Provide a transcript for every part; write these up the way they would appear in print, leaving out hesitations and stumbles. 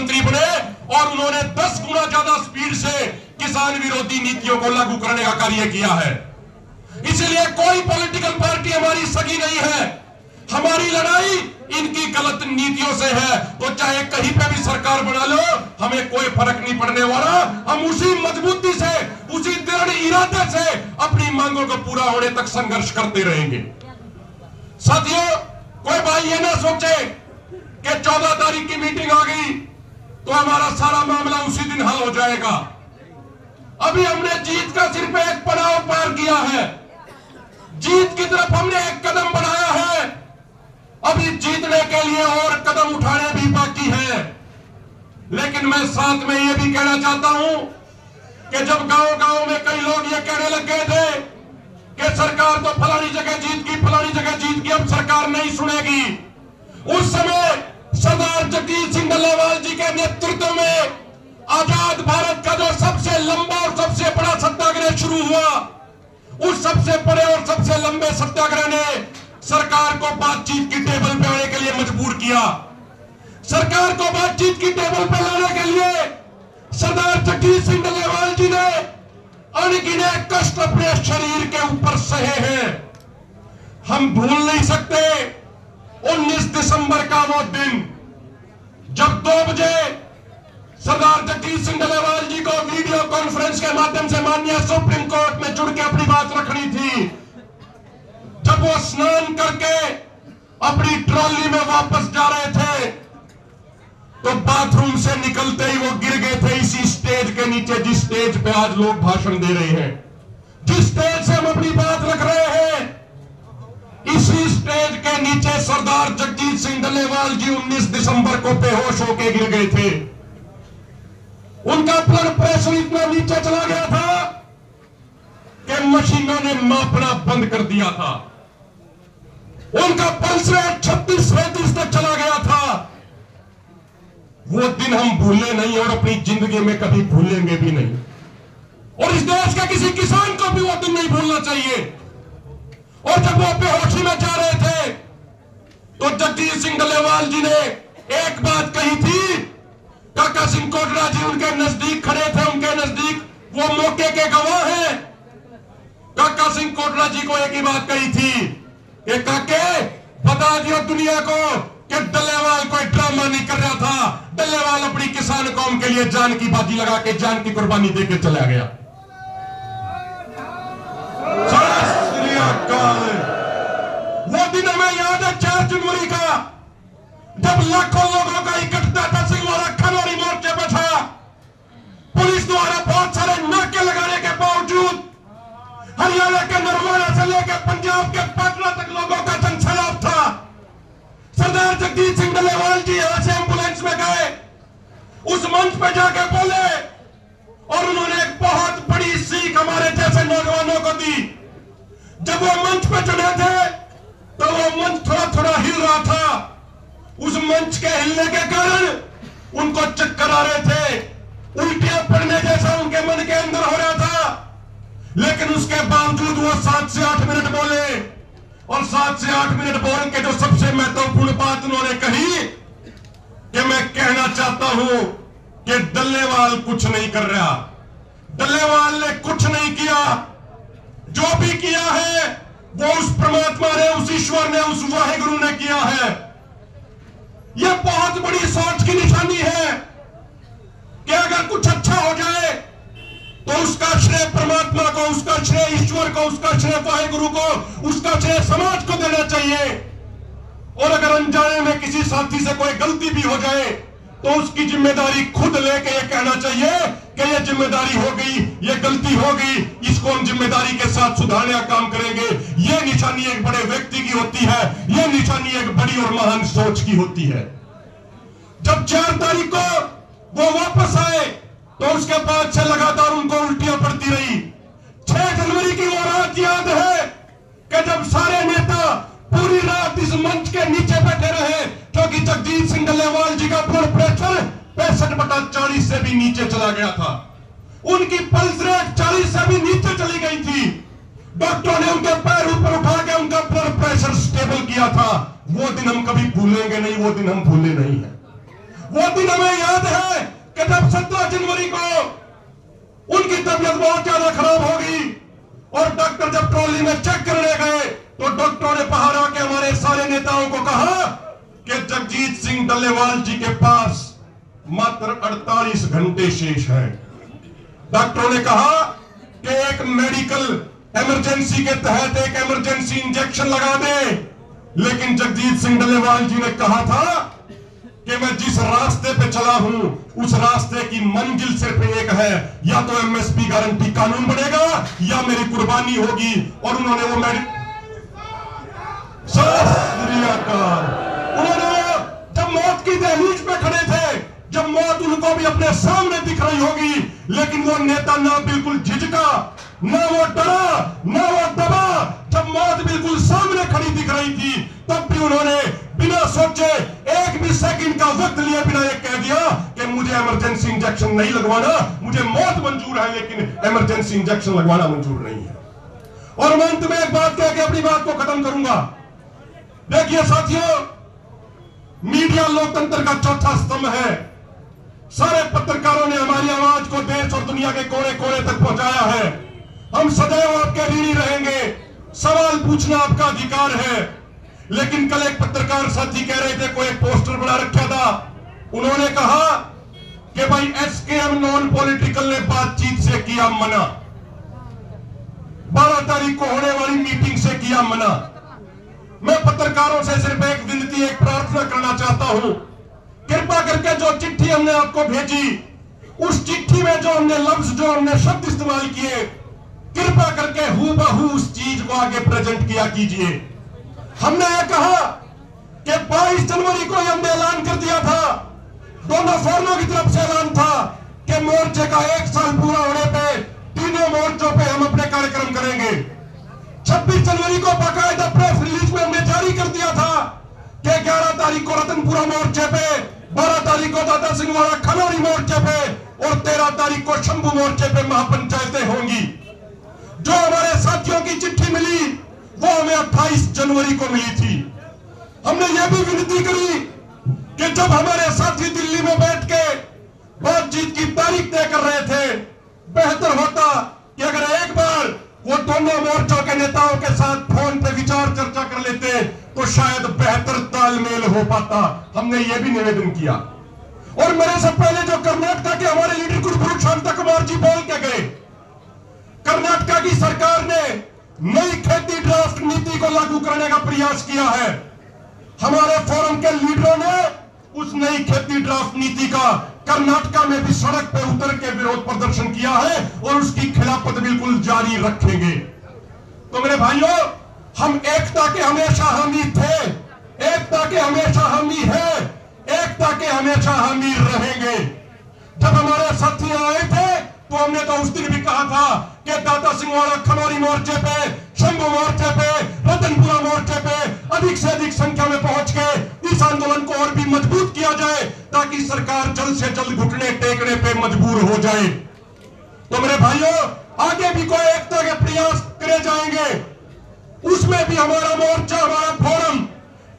प्रधानमंत्री बने और उन्होंने 10 गुना ज्यादा स्पीड से किसान विरोधी नीतियों को लागू करने का कार्य किया है। इसलिए कोई पॉलिटिकल पार्टी हमारी सगी नहीं है। हमारी लड़ाई इनकी गलत नीतियों से है। तो चाहे कहीं पे भी सरकार बना लो, हमें कोई फर्क नहीं पड़ने वाला। हम उसी मजबूती से, उसी दृढ़ इरादे से अपनी मांगों को पूरा होने तक संघर्ष करते रहेंगे। साथियों, कोई भाई ये ना सोचे कि 14 तारीख की मीटिंग आ गई तो हमारा सारा मामला उसी दिन हल हो जाएगा। अभी हमने जीत का सिर्फ एक पड़ाव पार किया है। जीत की तरफ हमने एक कदम बढ़ाया है। अभी जीतने के लिए और कदम उठाने भी बाकी है। लेकिन मैं साथ में यह भी कहना चाहता हूं कि जब गांव-गांव में कई लोग ये कहने लग गए थे कि सरकार तो फलानी जगह जीत गई, फलानी जगह जीत गई, अब सरकार नहीं सुनेगी, उस समय सरदार जगजीत सिंह डल्लेवाल जी के नेतृत्व में आजाद भारत का जो सबसे लंबा और सबसे बड़ा सत्याग्रह शुरू हुआ, उस सबसे बड़े और सबसे लंबे सत्याग्रह ने सरकार को बातचीत की टेबल पे आने के लिए मजबूर किया। सरकार को बातचीत की टेबल पे लाने के लिए सरदार जगजीत सिंह डल्लेवाल जी ने अनगिने कष्ट अपने शरीर के ऊपर सहे हैं। हम भूल नहीं सकते 19 दिसंबर का वो दिन जब 2 बजे सरदार जगजीत सिंह डल्लेवाल जी को वीडियो कॉन्फ्रेंस के माध्यम से माननीय सुप्रीम कोर्ट में जुड़ के अपनी बात रखनी थी। जब वो स्नान करके अपनी ट्रॉली में वापस जा रहे थे तो बाथरूम से निकलते ही वो गिर गए थे इसी स्टेज के नीचे, जिस स्टेज पे आज लोग भाषण दे रहे हैं, जिस स्टेज से हम अपनी बात रख रहे हैं, इसी स्टेज के नीचे सरदार जगजीत सिंह डल्लेवाल जी 19 दिसंबर को बेहोश होकर गिर गए थे। उनका ब्लड प्रेशर इतना नीचे चला गया था कि मशीनों ने मापना बंद कर दिया था। उनका पल्स रेट 36-37 तक चला गया था। वो दिन हम भूले नहीं और अपनी जिंदगी में कभी भूलेंगे भी नहीं। और इस देश के किसी किसान को भी वो दिन नहीं भूलना चाहिए। और जब वो बेहोशी में जा रहे थे तो जगजीत सिंह डल्लेवाल जी ने एक बात कही थी। काका सिंह कोटला जी उनके नजदीक खड़े थे, उनके नजदीक वो मौके के गवाह हैं। काका सिंह कोटला जी को एक ही बात कही थी कि काके बता दियो दुनिया को कि डल्लेवाल कोई ड्रामा नहीं कर रहा था। डल्लेवाल अपनी किसान कौम के लिए जान की बाजी लगा के, जान की कुर्बानी देकर चला गया। वो दिन हमें याद है 4 जनवरी का, जब लाखों लोगों का इकट्ठा तहसीलवाला खनौरी मोर्चे पर था। पुलिस द्वारा बहुत सारे नाके लगाने के बावजूद हरियाणा के नरवाना से लेकर पंजाब के पाटना तक लोगों का जनसैलाब था। सरदार जगजीत सिंह डल्लेवाल जी यहां से एम्बुलेंस में गए, उस मंच पे जाके बोले और उन्होंने एक बहुत बड़ी सीख हमारे जैसे नौजवानों को दी। जब वो मंच पे चढ़े थे तो वो मंच थोड़ा थोड़ा हिल रहा था। उस मंच के हिलने के कारण उनको चक्कर आ रहे थे, उल्टियां पड़ने जैसा उनके मन के अंदर हो रहा था। लेकिन उसके बावजूद वो 7 से 8 मिनट बोले और 7 से 8 मिनट बोल के जो सबसे महत्वपूर्ण बात उन्होंने कही कि मैं कहना चाहता हूं कि डल्लेवाल कुछ नहीं कर रहा, डल्लेवाल ने कुछ नहीं किया, जो भी किया है वो उस परमात्मा ने, उस ईश्वर ने, उस वाहिगुरु ने किया है। यह बहुत बड़ी सोच की निशानी है कि अगर कुछ अच्छा हो जाए तो उसका श्रेय परमात्मा को, उसका श्रेय ईश्वर को, उसका श्रेय वाहिगुरु को, उसका श्रेय समाज को देना चाहिए। और अगर अनजाने में किसी साथी से कोई गलती भी हो जाए तो उसकी जिम्मेदारी खुद लेके ये कहना चाहिए कि ये जिम्मेदारी हो गई, ये गलती हो गई, इसको हम जिम्मेदारी के साथ सुधारने का काम करेंगे। ये निशानी एक बड़े व्यक्ति की होती है, ये निशानी एक बड़ी और महान सोच की होती है। जब 4 तारीख को वो वापस आए तो उसके बाद से लगातार उनको उल्टियां पड़ती रही। 6 जनवरी की वो रात याद है कि जब सारे नेता पूरी रात इस मंच के नीचे बैठे रहे, क्योंकि जगजीत सिंह डल्लेवाल जी का ब्लड प्रेशर 65/40 से भी नीचे चला गया था। उनकी पल्स रेट 40 से भी नीचे चली गई थी। डॉक्टरों ने उनके पैर ऊपर उठा के उनका ब्लड प्रेशर स्टेबल किया था। वो दिन हम कभी भूलेंगे नहीं, वो दिन हम भूले नहीं है। वो दिन हमें याद है कि जब 17 जनवरी को उनकी तबीयत बहुत ज्यादा खराब होगी और डॉक्टर जब ट्रॉली में चेक करने गए तो डॉक्टरों ने बाहर आके हमारे सारे नेताओं को कहा कि जगजीत सिंह डल्लेवाल जी के पास मात्र 48 घंटे शेष है। डॉक्टरों ने कहा कि एक मेडिकल इमरजेंसी के तहत एक इमरजेंसी इंजेक्शन लगा दे, लेकिन जगजीत सिंह डल्लेवाल जी ने कहा था कि मैं जिस रास्ते पे चला हूं उस रास्ते की मंजिल सिर्फ एक है, या तो एमएसपी गारंटी कानून बनेगा या मेरी कुर्बानी होगी। और उन्होंने वो उन्होंने जब मौत की दहलीज पे खड़े थे, जब मौत उनको भी अपने सामने दिख रही होगी, लेकिन वो नेता ना बिल्कुल झिझका, ना वो डरा, ना वो दबा। जब मौत बिल्कुल सामने खड़ी दिख रही थी तब भी उन्होंने बिना सोचे एक भी सेकंड का वक्त लिए बिना ये कह दिया कि मुझे इमरजेंसी इंजेक्शन नहीं लगवाना, मुझे मौत मंजूर है लेकिन इमरजेंसी इंजेक्शन लगवाना मंजूर नहीं है। और मैं अंत में एक बात कह के अपनी बात को खत्म करूंगा। देखिए साथियों, मीडिया लोकतंत्र का चौथा स्तंभ है। सारे पत्रकारों ने हमारी आवाज को देश और दुनिया के कोने कोने तक पहुंचाया है। हम सदैव आपके ऋणी रहेंगे, सवाल पूछना आपका अधिकार है। लेकिन कल एक पत्रकार साथी कह रहे थे, कोई एक पोस्टर बना रखा था, उन्होंने कहा कि भाई एसकेएम नॉन पॉलिटिकल ने बातचीत से किया मना, 12 तारीख को होने वाली मीटिंग से किया मना। मैं पत्रकारों से सिर्फ एक विनती, एक प्रार्थना करना चाहता हूं, कृपा करके जो चिट्ठी हमने आपको भेजी, उस चिट्ठी में जो हमने लफ्ज, जो हमने शब्द इस्तेमाल किए, कृपा करके हूबहू उस चीज को आगे प्रेजेंट किया कीजिए। हमने ये कहा कि 22 जनवरी को हमने ऐलान कर दिया था, दोनों फोरमों की तरफ से ऐलान था कि मोर्चे का 1 साल पूरा होने पे तीनों मोर्चों पे हम अपने कार्यक्रम करेंगे। 26 जनवरी को बाकायदा प्रेस रिलीज में हमने जारी कर दिया था कि 11 तारीख को रतनपुरा मोर्चे पे, 12 तारीख को दादा सिंह वाला खनौरी मोर्चे पे और 13 तारीख को शंभू मोर्चे पे महापंचायतें होंगी। जो हमारे साथियों की चिट्ठी मिली वो हमें 28 जनवरी को मिली थी। हमने ये भी विनती करी कि जब हमारे साथी दिल्ली में बैठ के बातचीत की तारीख तय कर रहे थे, बेहतर होता कि अगर एक बार वो दोनों मोर्चों के नेताओं के साथ फोन पे विचार चर्चा कर लेते तो शायद बेहतर तालमेल हो पाता। हमने ये भी निवेदन किया। और मेरे से पहले जो कर्नाटक के हमारे लीडर कुरुभूषण शांता कुमार जी बोल के गए, कर्नाटक की सरकार ने नई खेती ड्राफ्ट नीति को लागू करने का प्रयास किया है। हमारे फोरम के लीडरों ने उस नई खेती ड्राफ्ट नीति का कर्नाटक में भी सड़क पे उतर के विरोध प्रदर्शन किया है और उसकी खिलाफत बिल्कुल जारी रखेंगे। तो मेरे भाइयों, हम एकता के हमेशा हामी थे, एकता के हमेशा हामी है, एकता के हमेशा हामी रहेंगे। जब हमारे साथी आए थे तो हमने तो उस दिन भी कहा था कि दादा सिंह वाला खनौरी मोर्चे पे, शंभू मोर्चे पे, रतनपुरा मोर्चे पे अधिक से अधिक संख्या में पहुंच के इस आंदोलन को और भी मजबूत किया जाए ताकि सरकार जल्द से जल्द घुटने टेकने पे मजबूर हो जाए। तो मेरे भाइयों, आगे भी कोई एकता के प्रयास करे जाएंगे, उसमें भी हमारा मोर्चा, हमारा फोरम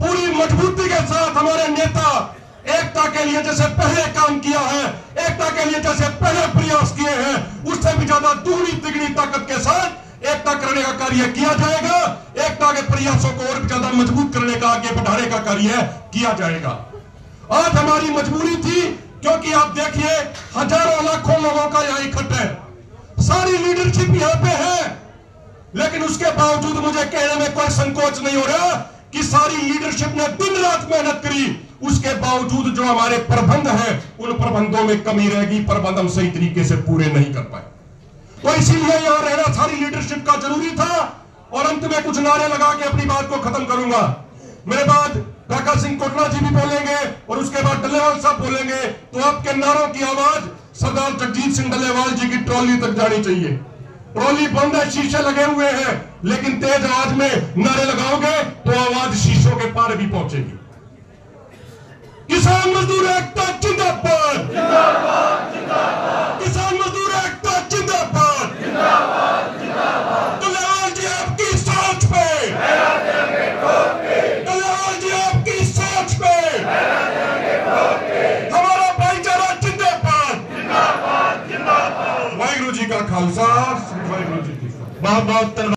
पूरी मजबूती के साथ, हमारे नेता एकता के लिए जैसे पहले काम किया है, एकता के लिए जैसे पहले प्रयास किए हैं, उससे भी ज्यादा दूनी तिगनी ताकत के साथ एकता करने का कार्य किया जाएगा। एकता के प्रयासों को और भी ज्यादा मजबूत करने का, आगे बढ़ाने का कार्य किया जाएगा। आज हमारी मजबूरी थी क्योंकि आप देखिए हजारों लाखों लोगों का यहाँ इकट्ठा है, सारी लीडरशिप यहाँ पे है, लेकिन उसके बावजूद मुझे कहने में कोई संकोच नहीं हो रहा कि सारी लीडरशिप ने दिन रात मेहनत करी, उसके बावजूद जो हमारे प्रबंध है उन प्रबंधों में कमी रहेगी, प्रबंध हम सही तरीके से पूरे नहीं कर पाए। तो इसीलिए यहां रहना सारी लीडरशिप का जरूरी था। और अंत में कुछ नारे लगा के अपनी बात को खत्म करूंगा। मेरे बाद काका सिंह कोटला जी भी बोलेंगे और उसके बाद डल्लेवाल साहब बोलेंगे। तो आपके नारों की आवाज सरदार जगजीत सिंह डल्लेवाल जी की ट्रॉली तक जानी चाहिए। ट्रॉली बंद है, शीशे लगे हुए हैं, लेकिन तेज आवाज में नारे लगाओगे तो आवाज शीशों के पार भी पहुंचेगी। किसान मजदूर एकता जिंदाबाद, जिंदाबाद, जिंदाबाद। किसान मजदूर एकता जिंदाबाद, जिंदाबाद, जिंदाबाद। डल्लेवाल जी आपकी सोच पे, डल्लेवाल जी आपकी सोच पे, वाहिगुरू जी का खालसा, वाहिगुरू जी की फतेह। बहुत बहुत धन्यवाद।